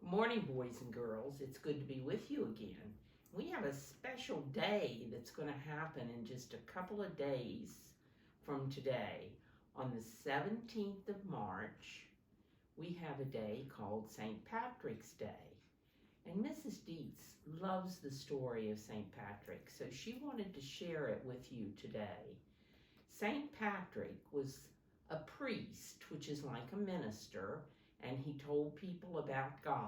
Good morning, boys and girls. It's good to be with you again. We have a special day that's going to happen in just a couple of days from today. On the 17th of March, we have a day called St. Patrick's Day. And Mrs. Deitz loves the story of St. Patrick, so she wanted to share it with you today. St. Patrick was a priest, which is like a minister, and he told people about God.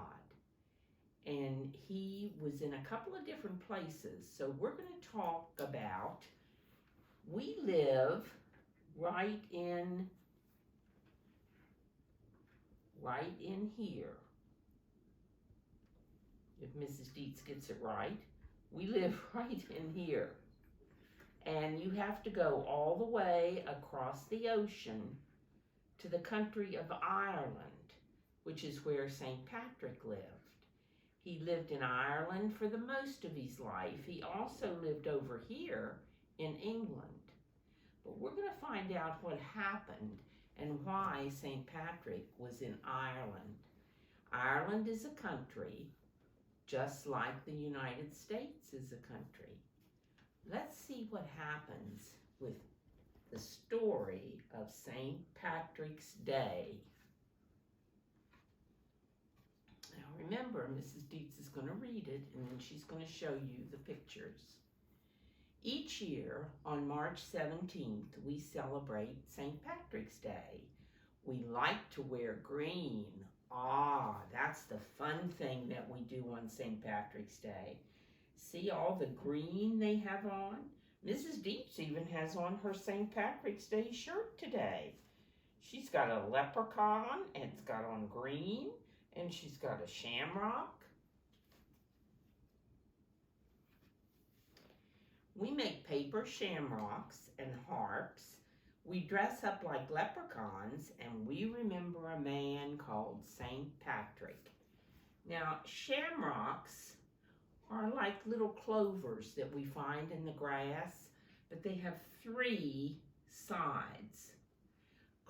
And he was in a couple of different places. So we're going to talk about, we live right in here. If Mrs. Deitz gets it right, we live right in here. And you have to go all the way across the ocean to the country of Ireland, which is where St. Patrick lived. He lived in Ireland for the most of his life. He also lived over here in England. But we're going to find out what happened and why St. Patrick was in Ireland. Ireland is a country just like the United States is a country. Let's see what happens with the story of St. Patrick's Day. Now remember, Mrs. Deitz is going to read it and then she's going to show you the pictures. Each year on March 17th, we celebrate St. Patrick's Day. We like to wear green. That's the fun thing that we do on St. Patrick's Day. See all the green they have on? Mrs. Deitz even has on her St. Patrick's Day shirt today. She's got a leprechaun and it's got on green, and she's got a shamrock. We make paper shamrocks and harps. We dress up like leprechauns, and we remember a man called St. Patrick. Now, shamrocks are like little clovers that we find in the grass, but they have 3 sides.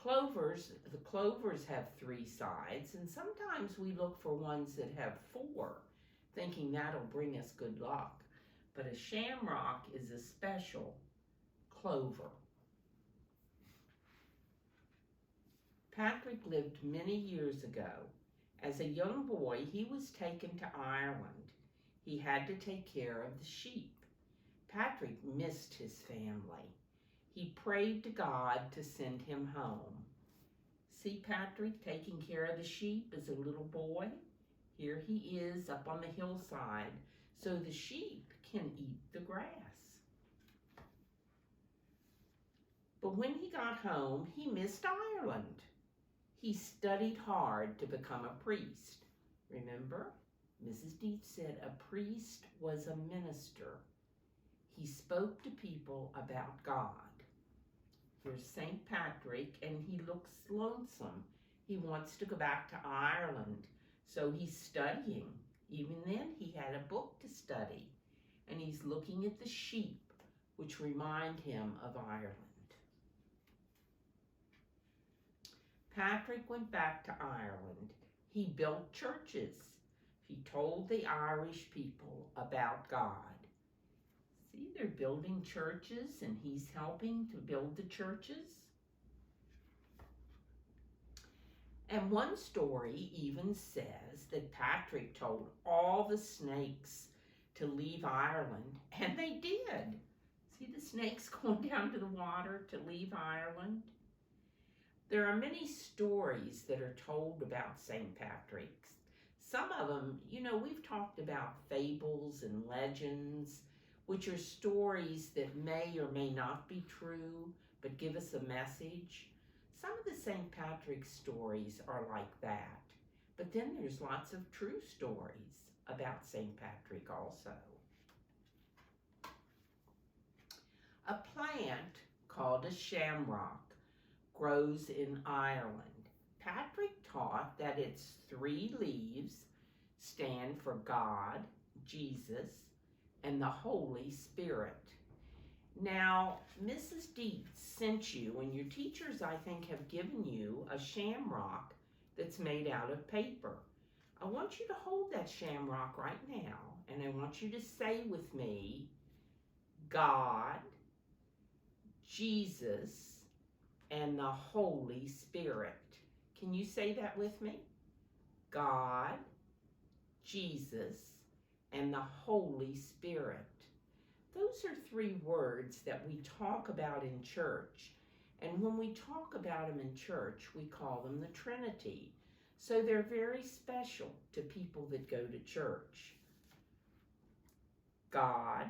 The clovers have 3 sides, and sometimes we look for ones that have 4, thinking that'll bring us good luck. But a shamrock is a special clover. Patrick lived many years ago. As a young boy, he was taken to Ireland. He had to take care of the sheep. Patrick missed his family. He prayed to God to send him home. See Patrick taking care of the sheep as a little boy? Here he is up on the hillside so the sheep can eat the grass. But when he got home, he missed Ireland. He studied hard to become a priest. Remember? Mrs. Deitz said a priest was a minister. He spoke to people about God. Here's St. Patrick, and he looks lonesome. He wants to go back to Ireland, so he's studying. Even then, he had a book to study, and he's looking at the sheep, which remind him of Ireland. Patrick went back to Ireland. He built churches. He told the Irish people about God. See, they're building churches and he's helping to build the churches. And one story even says that Patrick told all the snakes to leave Ireland, and they did. See the snakes going down to the water to leave Ireland? There are many stories that are told about St. Patrick's. Some of them, we've talked about fables and legends, which are stories that may or may not be true, but give us a message. Some of the St. Patrick stories are like that. But then there's lots of true stories about St. Patrick also. A plant called a shamrock grows in Ireland. Patrick taught that its 3 leaves stand for God, Jesus, and the Holy Spirit. Now, Mrs. Deitz sent you, and your teachers, I think, have given you a shamrock that's made out of paper. I want you to hold that shamrock right now, and I want you to say with me, God, Jesus, and the Holy Spirit. Can you say that with me? God, Jesus, and the Holy Spirit. Those are 3 words that we talk about in church. And when we talk about them in church, we call them the Trinity. So they're very special to people that go to church. God,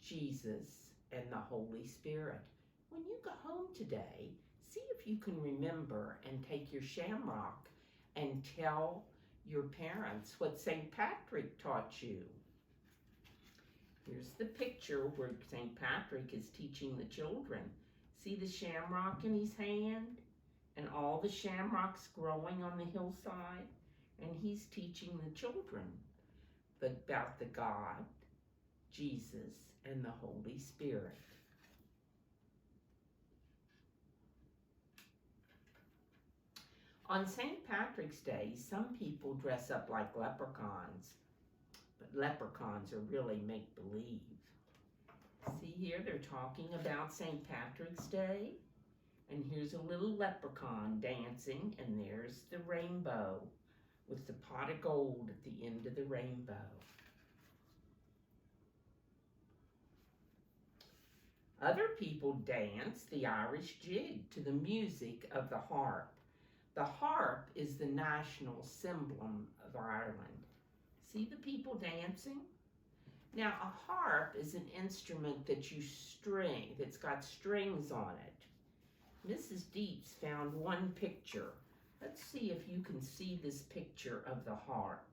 Jesus, and the Holy Spirit. When you go home today, see if you can remember and take your shamrock and tell your parents what St. Patrick taught you. Here's the picture where St. Patrick is teaching the children. See the shamrock in his hand? And all the shamrocks growing on the hillside? And he's teaching the children about the God, Jesus, and the Holy Spirit. On St. Patrick's Day, some people dress up like leprechauns, but leprechauns are really make-believe. See here, they're talking about St. Patrick's Day, and here's a little leprechaun dancing, and there's the rainbow with the pot of gold at the end of the rainbow. Other people dance the Irish jig to the music of the harp. The harp is the national symbol of Ireland. See the people dancing? Now, a harp is an instrument that you string, that's got strings on it. Mrs. Deitz found one picture. Let's see if you can see this picture of the harp.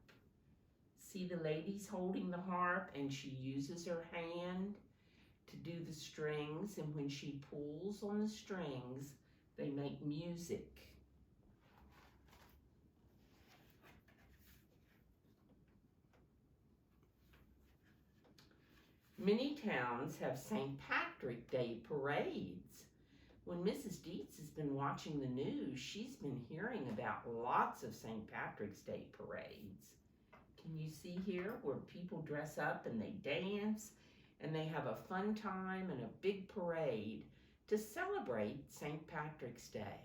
See the lady's holding the harp, and she uses her hand to do the strings, and when she pulls on the strings, they make music. Many towns have St. Patrick Day parades. When Mrs. Deitz has been watching the news, she's been hearing about lots of St. Patrick's Day parades. Can you see here where people dress up and they dance and they have a fun time and a big parade to celebrate St. Patrick's Day?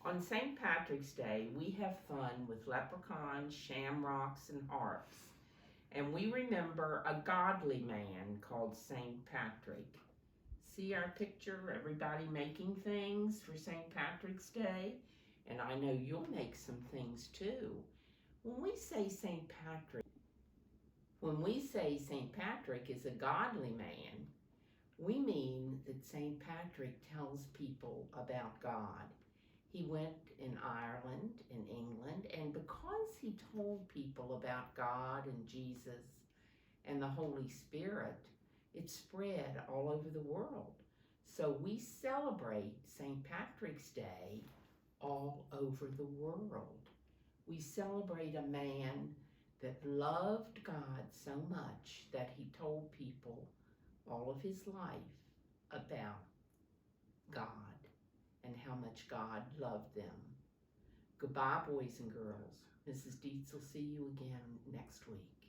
On St. Patrick's Day, we have fun with leprechauns, shamrocks, and harps. And we remember a godly man called St. Patrick. See our picture, everybody making things for St. Patrick's Day? And I know you'll make some things too. When we say St. Patrick is a godly man, we mean that St. Patrick tells people about God. He went in Ireland, in England, and because he told people about God and Jesus and the Holy Spirit, it spread all over the world. So we celebrate St. Patrick's Day all over the world. We celebrate a man that loved God so much that he told people all of his life about God and how much God loved them. Goodbye, boys and girls. Mrs. Deitz will see you again next week.